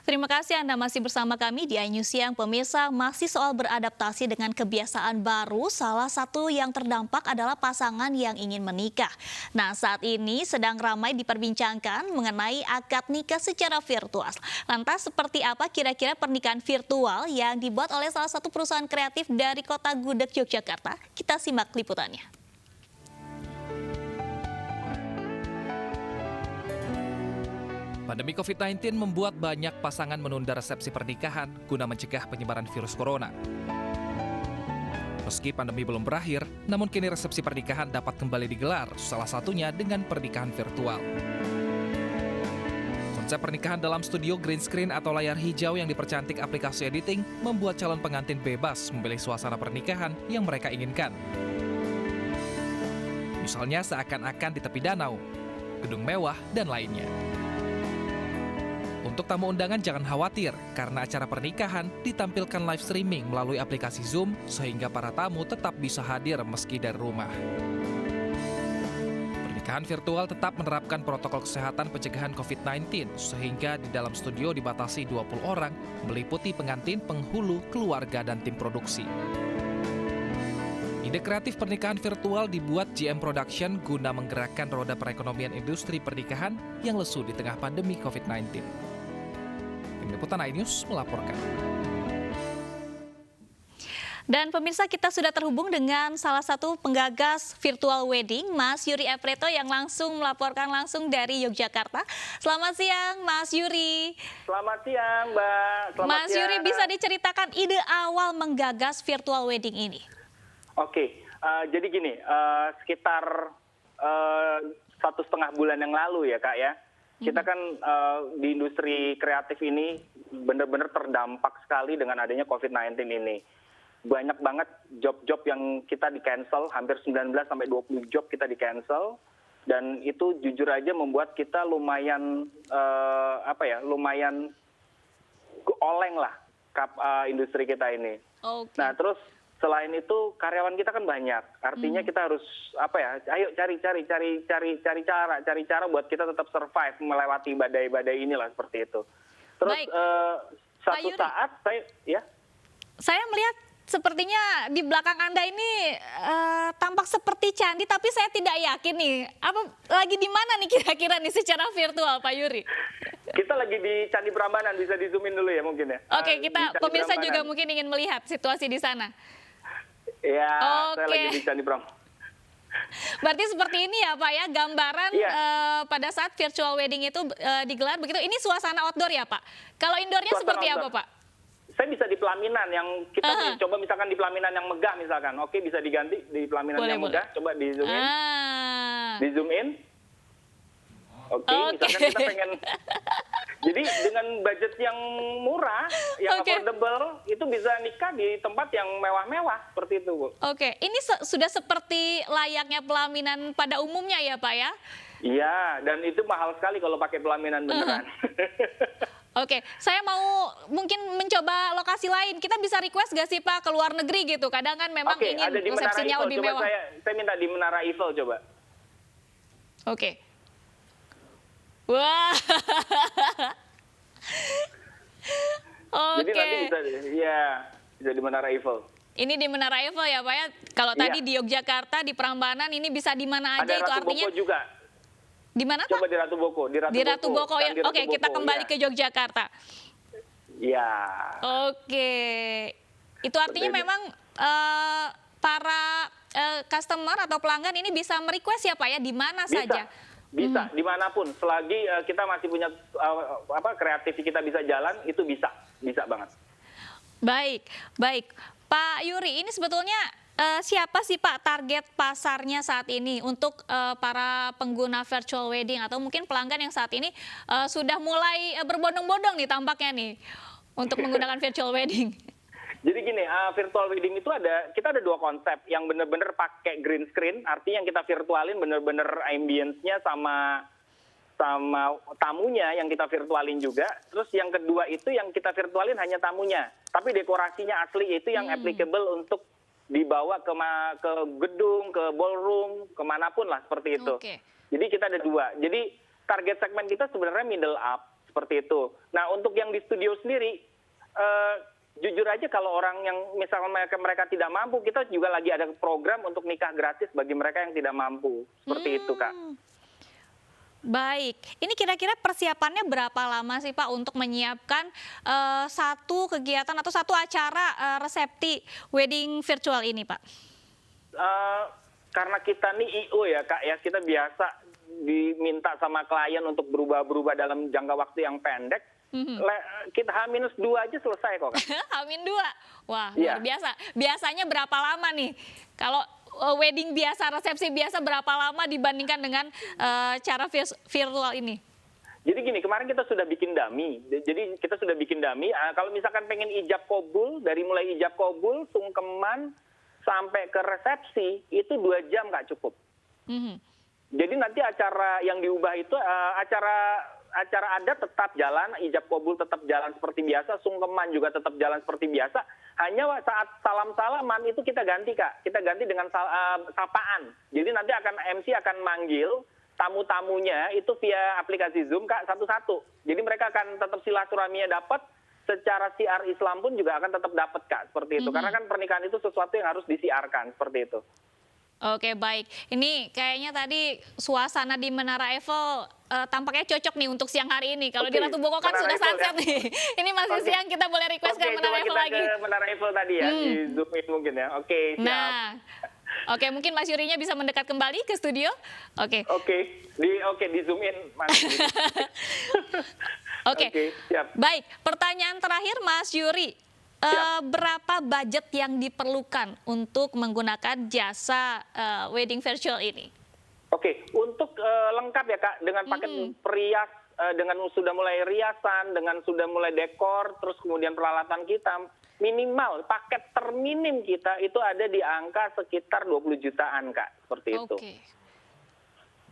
Terima kasih Anda masih bersama kami di iNews Siang. Pemirsa, masih soal beradaptasi dengan kebiasaan baru, salah satu yang terdampak adalah pasangan yang ingin menikah. Nah, saat ini sedang ramai diperbincangkan mengenai akad nikah secara virtual. Lantas, seperti apa kira-kira pernikahan virtual yang dibuat oleh salah satu perusahaan kreatif dari Kota Gudeg, Yogyakarta? Kita simak liputannya. Pandemi COVID-19 membuat banyak pasangan menunda resepsi pernikahan guna mencegah penyebaran virus corona. Meski pandemi belum berakhir, namun kini resepsi pernikahan dapat kembali digelar, salah satunya dengan pernikahan virtual. Konsep pernikahan dalam studio green screen atau layar hijau yang dipercantik aplikasi editing membuat calon pengantin bebas memilih suasana pernikahan yang mereka inginkan. Misalnya seakan-akan di tepi danau, gedung mewah, dan lainnya. Untuk tamu undangan jangan khawatir, karena acara pernikahan ditampilkan live streaming melalui aplikasi Zoom, sehingga para tamu tetap bisa hadir meski dari rumah. Pernikahan virtual tetap menerapkan protokol kesehatan pencegahan COVID-19, sehingga di dalam studio dibatasi 20 orang, meliputi pengantin, penghulu, keluarga, dan tim produksi. Ide kreatif pernikahan virtual dibuat GM Production guna menggerakkan roda perekonomian industri pernikahan yang lesu di tengah pandemi COVID-19. Tim Liputan iNews melaporkan. Dan pemirsa, kita sudah terhubung dengan salah satu penggagas virtual wedding, Mas Yuri Epreto, yang melaporkan langsung dari Yogyakarta. Selamat siang, Mas Yuri. Selamat siang, Mbak. Mas Yuri, bisa diceritakan ide awal menggagas virtual wedding ini? Oke, jadi gini, sekitar 1,5 bulan yang lalu ya Kak ya, kita kan di industri kreatif ini benar-benar terdampak sekali dengan adanya COVID-19 ini. Banyak banget job-job yang kita di-cancel, hampir 19-20 job kita di-cancel, dan itu jujur aja membuat kita lumayan, lumayan oleng lah industri kita ini. Okay. Nah terus, selain itu karyawan kita kan banyak, artinya kita harus ayo cari cara buat kita tetap survive melewati badai-badai inilah seperti itu. Terus satu saat saya melihat sepertinya di belakang Anda ini tampak seperti candi, tapi saya tidak yakin nih, apa lagi di mana nih kira-kira nih secara virtual, Pak Yuri? Kita lagi di Candi Prambanan, bisa di zoomin dulu ya mungkin ya. Oke, kita pemirsa juga mungkin ingin melihat situasi di sana. Ya, saya lagi di Candi Prambanan. Berarti seperti ini ya Pak ya, gambaran pada saat virtual wedding itu digelar begitu. Ini suasana outdoor ya Pak? Kalau indoornya seperti apa Pak? Saya bisa di pelaminan yang kita coba misalkan di pelaminan yang megah misalkan. Oke, bisa diganti di pelaminan yang megah. Coba di zoom in. Di zoom in. Oke, misalkan kita pengen. Jadi dengan budget yang murah, yang affordable, itu bisa nikah di tempat yang mewah-mewah seperti itu, Bu. Oke, ini sudah seperti layaknya pelaminan pada umumnya ya, Pak ya? Iya, dan itu mahal sekali kalau pakai pelaminan beneran. Oke, saya mau mungkin mencoba lokasi lain. Kita bisa request gak sih Pak ke luar negeri gitu? Kadang kan memang ingin resepsinya lebih mewah. Saya minta di Menara Eiffel coba. Oke. Wah. Jadi nanti bisa di Menara Eiffel. Ini di Menara Eiffel ya Pak ya. Kalau tadi di Yogyakarta, di Prambanan, ini bisa di mana aja, itu artinya. Boko juga. Di mana Pak? Coba di Ratu Boko. Di Ratu Boko ya. Oke, kita kembali ke Yogyakarta. Iya. Oke. Itu artinya memang para customer atau pelanggan ini bisa merequest ya Pak ya, di mana saja? Bisa, dimanapun. Selagi kita masih punya kreatif kita bisa jalan, itu bisa banget. Baik. Pak Yuri, ini sebetulnya siapa sih Pak target pasarnya saat ini untuk para pengguna virtual wedding atau mungkin pelanggan yang saat ini sudah mulai berbondong-bondong nih tampaknya nih untuk menggunakan virtual wedding? Jadi gini, virtual wedding itu kita ada dua konsep, yang benar-benar pakai green screen, artinya yang kita virtualin benar-benar ambience-nya sama tamunya yang kita virtualin juga. Terus yang kedua itu yang kita virtualin hanya tamunya, tapi dekorasinya asli itu yang applicable untuk dibawa ke gedung, ke ballroom, kemanapun lah seperti itu. Jadi kita ada dua. Jadi target segmen kita sebenarnya middle up seperti itu. Nah, untuk yang di studio sendiri, jujur aja kalau orang yang misalnya mereka tidak mampu, kita juga lagi ada program untuk nikah gratis bagi mereka yang tidak mampu. Seperti itu, Kak. Baik, ini kira-kira persiapannya berapa lama sih Pak untuk menyiapkan satu kegiatan atau satu acara resepsi wedding virtual ini Pak? Karena kita nih IO ya Kak ya, kita biasa diminta sama klien untuk berubah-berubah dalam jangka waktu yang pendek. Kita H-2 aja selesai kok Kak. H-2, wah luar biasa. Biasanya berapa lama nih? Kalau wedding biasa, resepsi biasa berapa lama dibandingkan dengan cara virtual ini? Jadi gini, kemarin kita sudah bikin dummy. Jadi kita sudah bikin dummy. Kalau misalkan pengen ijab kabul, dari mulai ijab kabul, sungkeman, sampai ke resepsi, itu 2 jam nggak cukup. Jadi nanti acara yang diubah itu, acara adat tetap jalan, ijab kabul tetap jalan seperti biasa, sungkeman juga tetap jalan seperti biasa. Hanya saat salam-salaman itu kita ganti Kak, kita ganti dengan sapaan. Jadi nanti MC akan manggil tamu-tamunya itu via aplikasi Zoom Kak, satu-satu. Jadi mereka akan tetap silaturahminya dapat, secara siar Islam pun juga akan tetap dapat Kak, seperti itu. Karena kan pernikahan itu sesuatu yang harus disiarkan, seperti itu. Oke baik, ini kayaknya tadi suasana di Menara Eiffel tampaknya cocok nih untuk siang hari ini. Kalau di Ratu Boko kan sudah sunset nih. Ini masih siang, kita boleh request ke Menara Eiffel lagi. Ke Menara Eiffel tadi ya, di Zoom in mungkin ya. Oke, siap. Nah, oke mungkin Mas Yurinya bisa mendekat kembali ke studio. Oke. Di Zoom in. Oke, siap. Baik. Pertanyaan terakhir Mas Yuri. Berapa budget yang diperlukan untuk menggunakan jasa wedding virtual ini? Oke, untuk lengkap ya Kak, dengan paket perias, dengan sudah mulai riasan, dengan sudah mulai dekor, terus kemudian peralatan kita, minimal paket terminim kita itu ada di angka sekitar 20 jutaan Kak, seperti itu. Oke.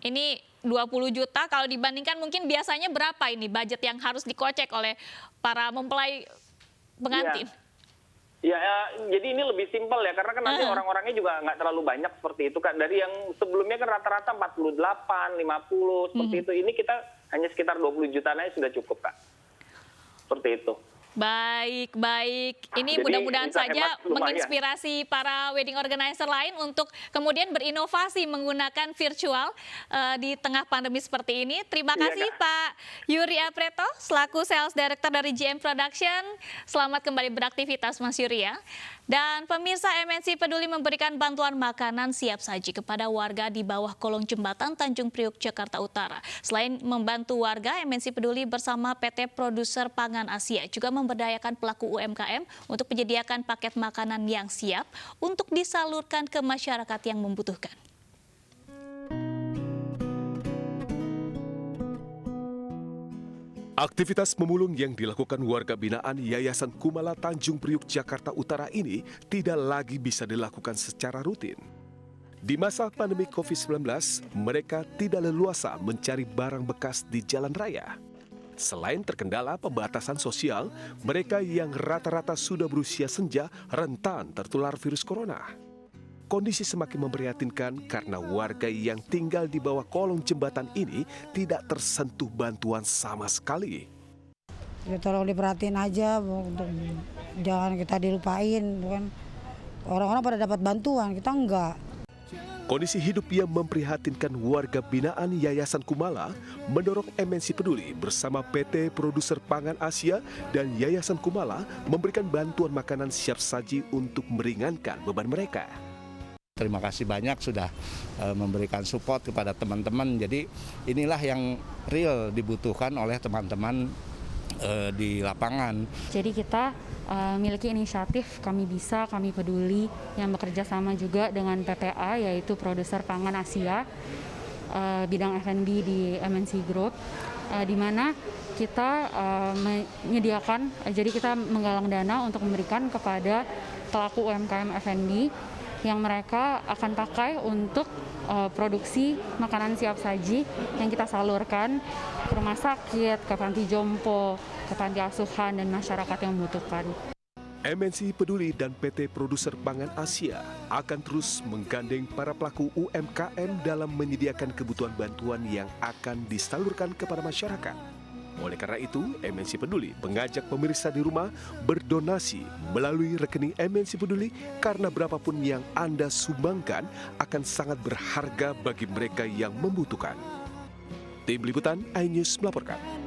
Ini 20 juta, kalau dibandingkan mungkin biasanya berapa ini budget yang harus dikocek oleh para mempelai pengantin? Ya, jadi ini lebih simpel ya, karena kan nanti orang-orangnya juga nggak terlalu banyak seperti itu kan. Dari yang sebelumnya kan rata-rata 48, 50, seperti itu. Ini kita hanya sekitar 20 jutaan aja sudah cukup Kak. Seperti itu. Baik, baik. Ini mudah-mudahan saja menginspirasi para wedding organizer lain untuk kemudian berinovasi menggunakan virtual di tengah pandemi seperti ini. Terima kasih Pak Yuri Apreto, selaku Sales Director dari GM Production. Selamat kembali beraktivitas Mas Yuri ya. Dan pemirsa, MNC Peduli memberikan bantuan makanan siap saji kepada warga di bawah kolong jembatan Tanjung Priuk, Jakarta Utara. Selain membantu warga, MNC Peduli bersama PT Produser Pangan Asia juga memberdayakan pelaku UMKM untuk menyediakan paket makanan yang siap untuk disalurkan ke masyarakat yang membutuhkan. Aktivitas memulung yang dilakukan warga binaan Yayasan Kumala Tanjung Priuk, Jakarta Utara ini tidak lagi bisa dilakukan secara rutin. Di masa pandemi COVID-19, mereka tidak leluasa mencari barang bekas di jalan raya. Selain terkendala pembatasan sosial, mereka yang rata-rata sudah berusia senja rentan tertular virus corona. Kondisi semakin memprihatinkan karena warga yang tinggal di bawah kolong jembatan ini tidak tersentuh bantuan sama sekali. Ya tolong diperhatiin aja, jangan kita dilupain, bukan orang-orang pada dapat bantuan, kita enggak. Kondisi hidup yang memprihatinkan warga binaan Yayasan Kumala mendorong MNC Peduli bersama PT Produser Pangan Asia dan Yayasan Kumala memberikan bantuan makanan siap saji untuk meringankan beban mereka. Terima kasih banyak sudah memberikan support kepada teman-teman. Jadi inilah yang real dibutuhkan oleh teman-teman di lapangan. Jadi kita miliki inisiatif Kami Bisa, Kami Peduli yang bekerja sama juga dengan PPA, yaitu Produser Pangan Asia, bidang F&B di MNC Group, di mana kita menyediakan, jadi kita menggalang dana untuk memberikan kepada pelaku UMKM F&B yang mereka akan pakai untuk produksi makanan siap saji yang kita salurkan ke rumah sakit, ke panti jompo, ke panti asuhan, dan masyarakat yang membutuhkan. MNC Peduli dan PT Produser Pangan Asia akan terus menggandeng para pelaku UMKM dalam menyediakan kebutuhan bantuan yang akan disalurkan kepada masyarakat. Oleh karena itu, MNC Peduli mengajak pemirsa di rumah berdonasi melalui rekening MNC Peduli karena berapapun yang Anda sumbangkan akan sangat berharga bagi mereka yang membutuhkan. Tim Liputan iNews melaporkan.